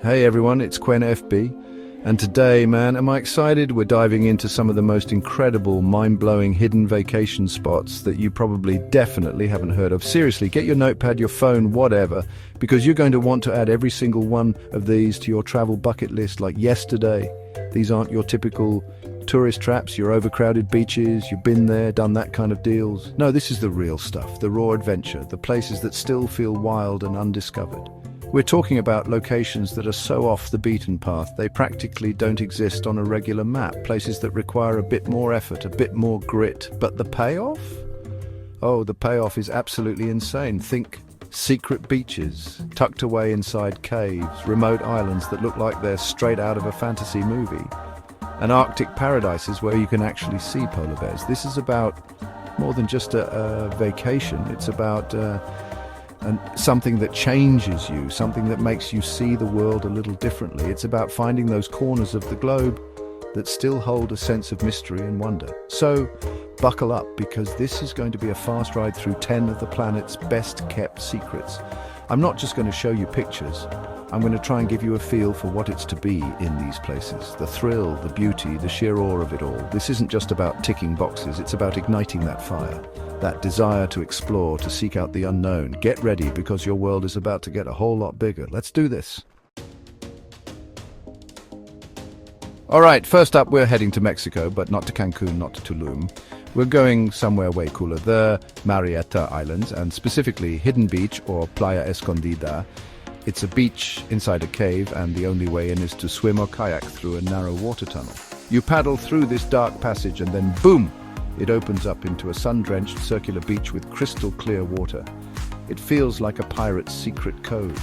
Hey everyone, it's Quen FB, and today, man, am I excited? We're diving into some of the most incredible, mind-blowing hidden vacation spots that you probably definitely haven't heard of. Seriously, get your notepad, your phone, whatever, because you're going to want to add every single one of these to your travel bucket list like yesterday. These aren't your typical tourist traps, your overcrowded beaches, you've been there, done that kind of deals. No, this is the real stuff, the raw adventure, the places that still feel wild and undiscovered. We're talking about locations that are so off the beaten path, they practically don't exist on a regular map, places that require a bit more effort, a bit more grit. But the payoff? Oh, the payoff is absolutely insane. Think secret beaches, tucked away inside caves, remote islands that look like they're straight out of a fantasy movie, and Arctic paradises where you can actually see polar bears. This is about more than just a vacation, it's about and something that changes you, something that makes you see the world a little differently. It's about finding those corners of the globe that still hold a sense of mystery and wonder. So buckle up, because this is going to be a fast ride through 10 of the planet's best kept secrets. I'm not just going to show you pictures, I'm going to try and give you a feel for what it's to be in these places. The thrill, the beauty, the sheer awe of it all. This isn't just about ticking boxes, it's about igniting that fire. That desire to explore, to seek out the unknown. Get ready, because your world is about to get a whole lot bigger. Let's do this. All right, first up, we're heading to Mexico, but not to Cancun, not to Tulum. We're going somewhere way cooler, the Marietta Islands, and specifically Hidden Beach, or Playa Escondida. It's a beach inside a cave, and the only way in is to swim or kayak through a narrow water tunnel. You paddle through this dark passage, and then boom! It opens up into a sun-drenched circular beach with crystal clear water. It feels like a pirate's secret cove.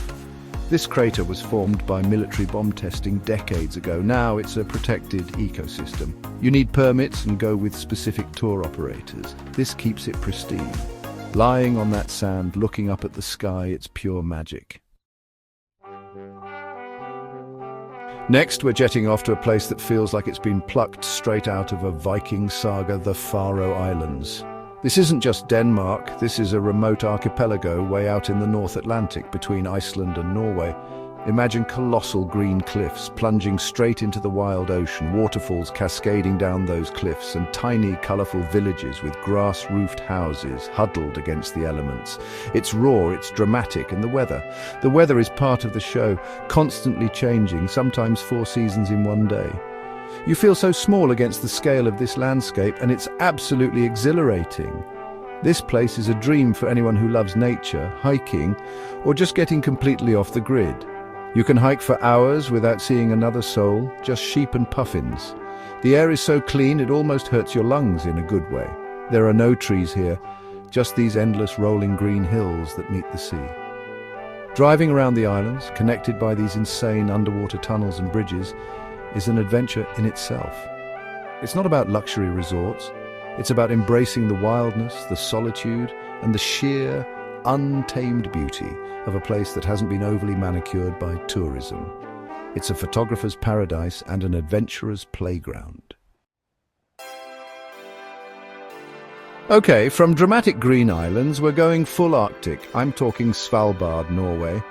This crater was formed by military bomb testing decades ago. Now it's a protected ecosystem. You need permits and go with specific tour operators. This keeps it pristine. Lying on that sand, looking up at the sky, it's pure magic. Next, we're jetting off to a place that feels like it's been plucked straight out of a Viking saga, the Faroe Islands. This isn't just Denmark, this is a remote archipelago way out in the North Atlantic between Iceland and Norway. Imagine colossal green cliffs plunging straight into the wild ocean, waterfalls cascading down those cliffs, and tiny, colourful villages with grass-roofed houses huddled against the elements. It's raw, it's dramatic, and the weather is part of the show, constantly changing, sometimes 4 seasons in one day. You feel so small against the scale of this landscape, and it's absolutely exhilarating. This place is a dream for anyone who loves nature, hiking, or just getting completely off the grid. You can hike for hours without seeing another soul, just sheep and puffins. The air is so clean it almost hurts your lungs in a good way. There are no trees here, just these endless rolling green hills that meet the sea. Driving around the islands, connected by these insane underwater tunnels and bridges, is an adventure in itself. It's not about luxury resorts, it's about embracing the wildness, the solitude, and the sheer, untamed beauty of a place that hasn't been overly manicured by tourism. It's a photographer's paradise and an adventurer's playground. Okay, from dramatic green islands, we're going full Arctic. I'm talking Svalbard, Norway.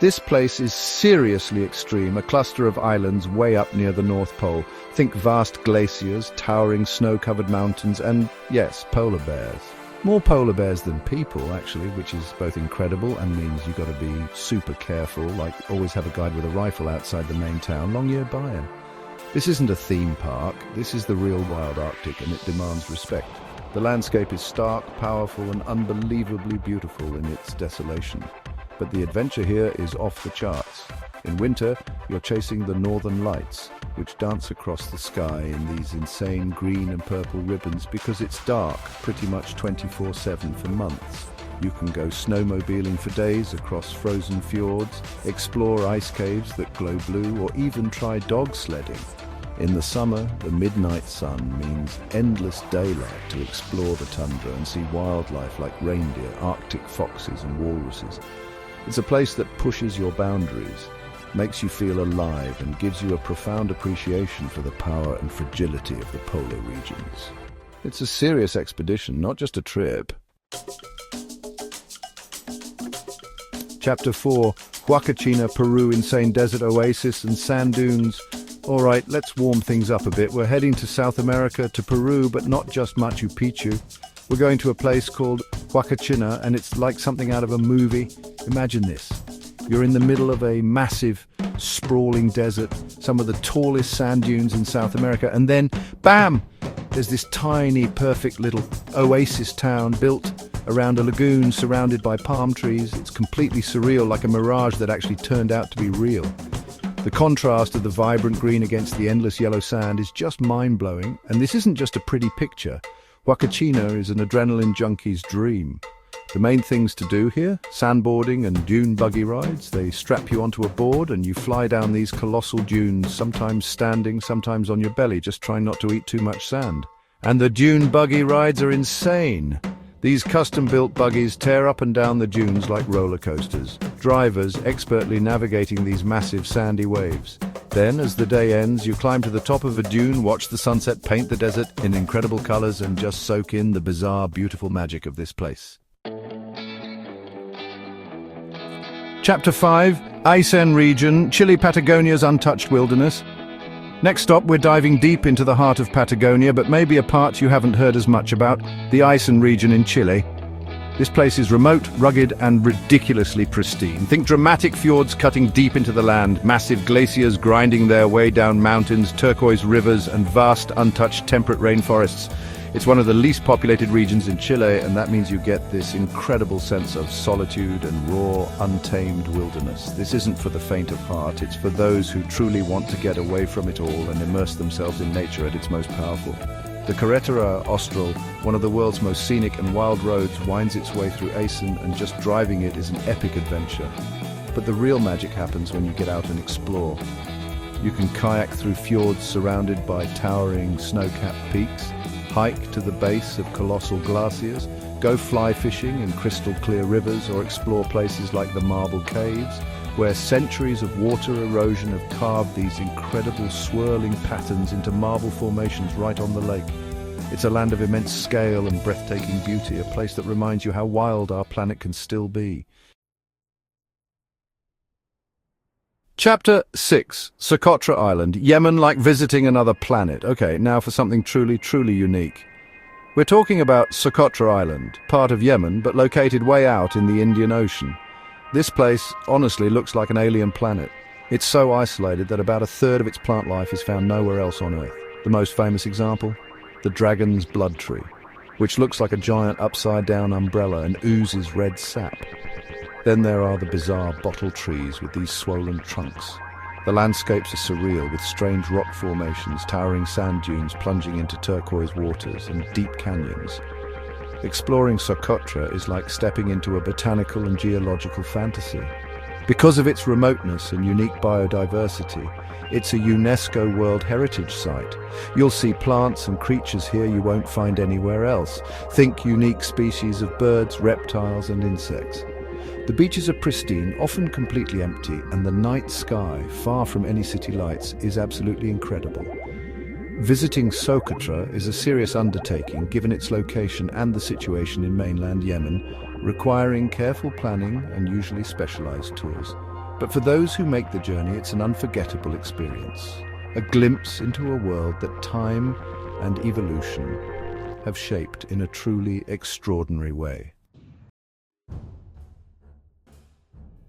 This place is seriously extreme, a cluster of islands way up near the North Pole. Think vast glaciers, towering snow-covered mountains, and yes, polar bears. More polar bears than people, actually, which is both incredible and means you've got to be super careful, like always have a guide with a rifle outside the main town, long year buy-in. This isn't a theme park, this is the real wild Arctic, and it demands respect. The landscape is stark, powerful, and unbelievably beautiful in its desolation. But the adventure here is off the charts. In winter, you're chasing the northern lights, which dance across the sky in these insane green and purple ribbons because it's dark pretty much 24/7 for months. You can go snowmobiling for days across frozen fjords, explore ice caves that glow blue, or even try dog sledding. In the summer, the midnight sun means endless daylight to explore the tundra and see wildlife like reindeer, Arctic foxes and walruses. It's a place that pushes your boundaries, makes you feel alive, and gives you a profound appreciation for the power and fragility of the polar regions. It's a serious expedition, not just a trip. Chapter 4. Huacachina, Peru, insane desert oasis and sand dunes. All right, let's warm things up a bit. We're heading to South America, to Peru, but not just Machu Picchu. We're going to a place called Huacachina, and it's like something out of a movie. Imagine this. You're in the middle of a massive, sprawling desert, some of the tallest sand dunes in South America, and then, bam! There's this tiny, perfect little oasis town built around a lagoon surrounded by palm trees. It's completely surreal, like a mirage that actually turned out to be real. The contrast of the vibrant green against the endless yellow sand is just mind-blowing, and this isn't just a pretty picture. Huacachina is an adrenaline junkie's dream. The main things to do here, sandboarding and dune buggy rides. They strap you onto a board and you fly down these colossal dunes, sometimes standing, sometimes on your belly, just trying not to eat too much sand. And the dune buggy rides are insane. These custom-built buggies tear up and down the dunes like roller coasters, drivers expertly navigating these massive sandy waves. Then, as the day ends, you climb to the top of a dune, watch the sunset paint the desert in incredible colors, and just soak in the bizarre, beautiful magic of this place. Chapter 5, Aysén region, Chile, Patagonia's untouched wilderness. Next stop, we're diving deep into the heart of Patagonia, but maybe a part you haven't heard as much about, the Aysén region in Chile. This place is remote, rugged, and ridiculously pristine. Think dramatic fjords cutting deep into the land, massive glaciers grinding their way down mountains, turquoise rivers, and vast, untouched temperate rainforests. It's one of the least populated regions in Chile, and that means you get this incredible sense of solitude and raw, untamed wilderness. This isn't for the faint of heart, it's for those who truly want to get away from it all and immerse themselves in nature at its most powerful. The Carretera Austral, one of the world's most scenic and wild roads, winds its way through Aysén, and just driving it is an epic adventure. But the real magic happens when you get out and explore. You can kayak through fjords surrounded by towering snow-capped peaks, hike to the base of colossal glaciers, go fly fishing in crystal clear rivers, or explore places like the Marble Caves, where centuries of water erosion have carved these incredible swirling patterns into marble formations right on the lake. It's a land of immense scale and breathtaking beauty, a place that reminds you how wild our planet can still be. Chapter 6, Socotra Island, Yemen like visiting another planet. Okay, now for something truly, truly unique. We're talking about Socotra Island, part of Yemen, but located way out in the Indian Ocean. This place honestly looks like an alien planet. It's so isolated that about a third of its plant life is found nowhere else on Earth. The most famous example? The dragon's blood tree, which looks like a giant upside-down umbrella and oozes red sap. Then there are the bizarre bottle trees with these swollen trunks. The landscapes are surreal, with strange rock formations, towering sand dunes plunging into turquoise waters, and deep canyons. Exploring Socotra is like stepping into a botanical and geological fantasy. Because of its remoteness and unique biodiversity, it's a UNESCO World Heritage Site. You'll see plants and creatures here you won't find anywhere else. Think unique species of birds, reptiles, and insects. The beaches are pristine, often completely empty, and the night sky, far from any city lights, is absolutely incredible. Visiting Socotra is a serious undertaking given its location and the situation in mainland Yemen, requiring careful planning and usually specialized tours. But for those who make the journey, it's an unforgettable experience. A glimpse into a world that time and evolution have shaped in a truly extraordinary way.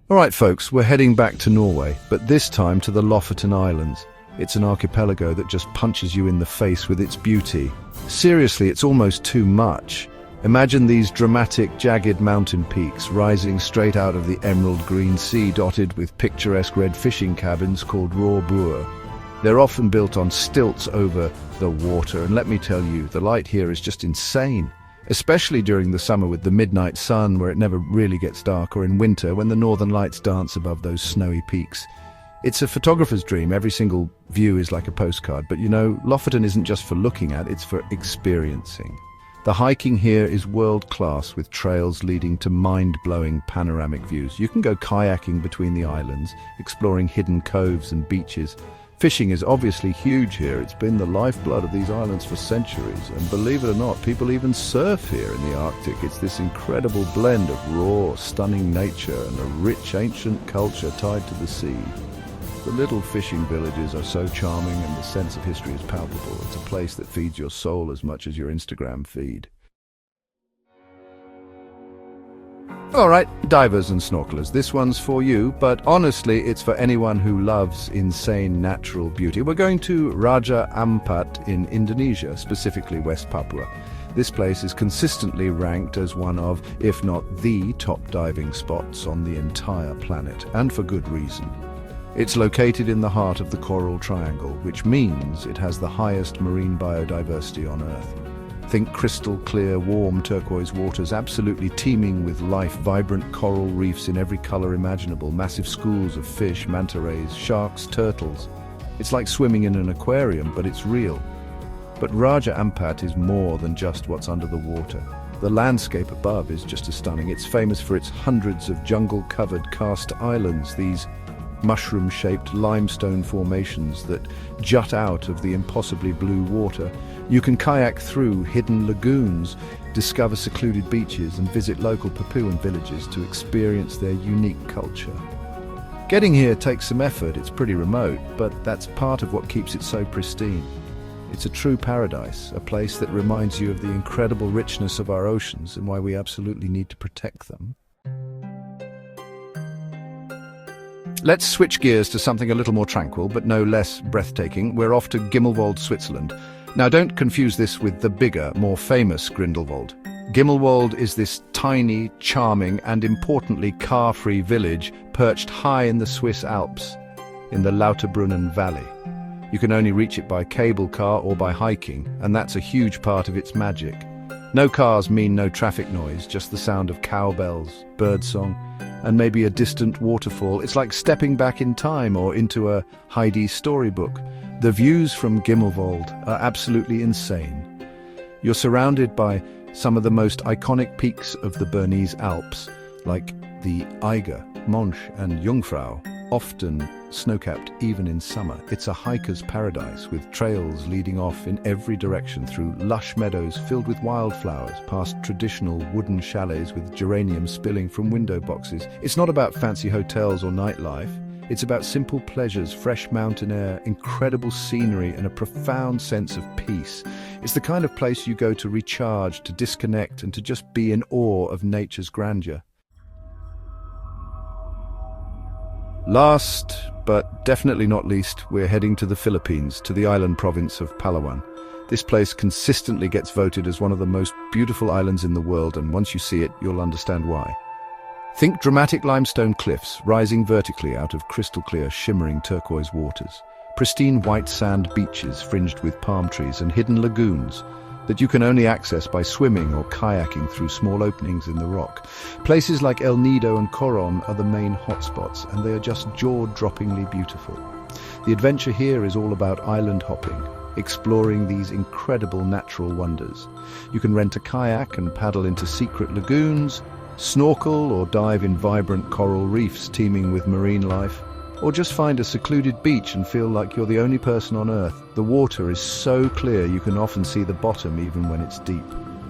All right, folks, we're heading back to Norway, but this time to the Lofoten Islands. It's an archipelago that just punches you in the face with its beauty. Seriously, it's almost too much. Imagine these dramatic, jagged mountain peaks rising straight out of the emerald green sea, dotted with picturesque red fishing cabins called råbur. They're often built on stilts over the water, and let me tell you, the light here is just insane. Especially during the summer with the midnight sun, where it never really gets dark, or in winter when the northern lights dance above those snowy peaks. It's a photographer's dream. Every single view is like a postcard. But you know, Lofoten isn't just for looking at, it's for experiencing. The hiking here is world-class, with trails leading to mind-blowing panoramic views. You can go kayaking between the islands, exploring hidden coves and beaches, Fishing is obviously huge here. It's been the lifeblood of these islands for centuries. And believe it or not, people even surf here in the Arctic. It's this incredible blend of raw, stunning nature and a rich, ancient culture tied to the sea. The little fishing villages are so charming and the sense of history is palpable. It's a place that feeds your soul as much as your Instagram feed. All right, divers and snorkelers, this one's for you, but honestly, it's for anyone who loves insane natural beauty. We're going to Raja Ampat in Indonesia, specifically West Papua. This place is consistently ranked as one of, if not the top diving spots on the entire planet, and for good reason. It's located in the heart of the Coral Triangle, which means it has the highest marine biodiversity on Earth. Think crystal clear, warm turquoise waters absolutely teeming with life, vibrant coral reefs in every color imaginable, massive schools of fish, manta rays, sharks, turtles. It's like swimming in an aquarium, but it's real. But Raja Ampat is more than just what's under the water. The landscape above is just as stunning. It's famous for its hundreds of jungle-covered karst islands, these mushroom-shaped limestone formations that jut out of the impossibly blue water. You can kayak through hidden lagoons, discover secluded beaches, and visit local Papuan villages to experience their unique culture. Getting here takes some effort. It's pretty remote, but that's part of what keeps it so pristine. It's a true paradise, a place that reminds you of the incredible richness of our oceans and why we absolutely need to protect them. Let's switch gears to something a little more tranquil, but no less breathtaking. We're off to Gimmelwald, Switzerland. Now, don't confuse this with the bigger, more famous Grindelwald. Gimmelwald is this tiny, charming, and importantly car-free village perched high in the Swiss Alps, in the Lauterbrunnen Valley. You can only reach it by cable car or by hiking, and that's a huge part of its magic. No cars mean no traffic noise, just the sound of cowbells, birdsong, and maybe a distant waterfall. It's like stepping back in time or into a Heidi storybook. The views from Gimmelwald are absolutely insane. You're surrounded by some of the most iconic peaks of the Bernese Alps, like the Eiger, Monch and Jungfrau, often snow-capped even in summer. It's a hiker's paradise with trails leading off in every direction through lush meadows filled with wildflowers, past traditional wooden chalets with geraniums spilling from window boxes. It's not about fancy hotels or nightlife. It's about simple pleasures, fresh mountain air, incredible scenery, and a profound sense of peace. It's the kind of place you go to recharge, to disconnect, and to just be in awe of nature's grandeur. Last, but definitely not least, we're heading to the Philippines, to the island province of Palawan. This place consistently gets voted as one of the most beautiful islands in the world, and once you see it, you'll understand why. Think dramatic limestone cliffs rising vertically out of crystal clear, shimmering turquoise waters, pristine white sand beaches fringed with palm trees, and hidden lagoons that you can only access by swimming or kayaking through small openings in the rock. Places like El Nido and Coron are the main hotspots, and they are just jaw-droppingly beautiful. The adventure here is all about island hopping, exploring these incredible natural wonders. You can rent a kayak and paddle into secret lagoons, snorkel or dive in vibrant coral reefs teeming with marine life, or just find a secluded beach and feel like you're the only person on Earth. The water is so clear you can often see the bottom even when it's deep.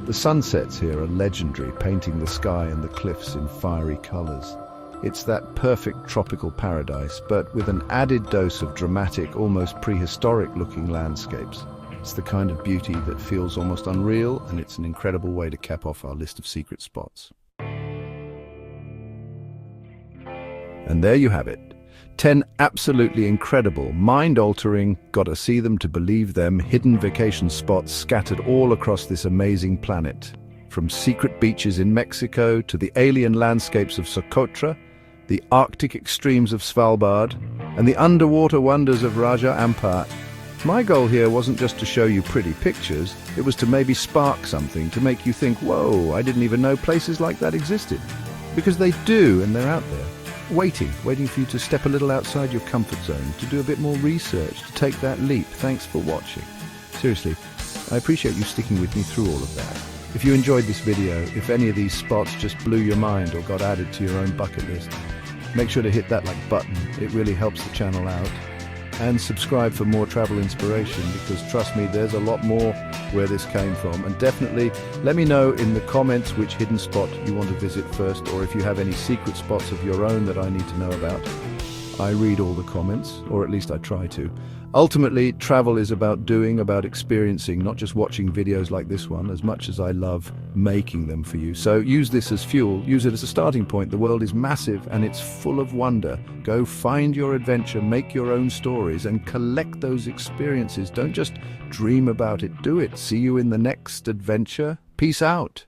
The sunsets here are legendary, painting the sky and the cliffs in fiery colors. It's that perfect tropical paradise, but with an added dose of dramatic, almost prehistoric-looking landscapes. It's the kind of beauty that feels almost unreal, and it's an incredible way to cap off our list of secret spots. And there you have it. 10 absolutely incredible, mind-altering, gotta see them to believe them, hidden vacation spots scattered all across this amazing planet. From secret beaches in Mexico to the alien landscapes of Socotra, the Arctic extremes of Svalbard, and the underwater wonders of Raja Ampat. My goal here wasn't just to show you pretty pictures, it was to maybe spark something, to make you think, whoa, I didn't even know places like that existed. Because they do, and they're out there. Waiting for you to step a little outside your comfort zone, to do a bit more research, to take that leap. Thanks for watching. Seriously, I appreciate you sticking with me through all of that. If you enjoyed this video, if any of these spots just blew your mind or got added to your own bucket list, make sure to hit that like button. It really helps the channel out. and subscribe for more travel inspiration, because trust me, there's a lot more where this came from. And definitely let me know in the comments which hidden spot you want to visit first, or if you have any secret spots of your own that I need to know about. I read all the comments, or at least I try to. Ultimately, travel is about doing, about experiencing, not just watching videos like this one, as much as I love making them for you. So use this as fuel, use it as a starting point. The world is massive and it's full of wonder. Go find your adventure, make your own stories, and collect those experiences. Don't just dream about it, do it. See you in the next adventure. Peace out.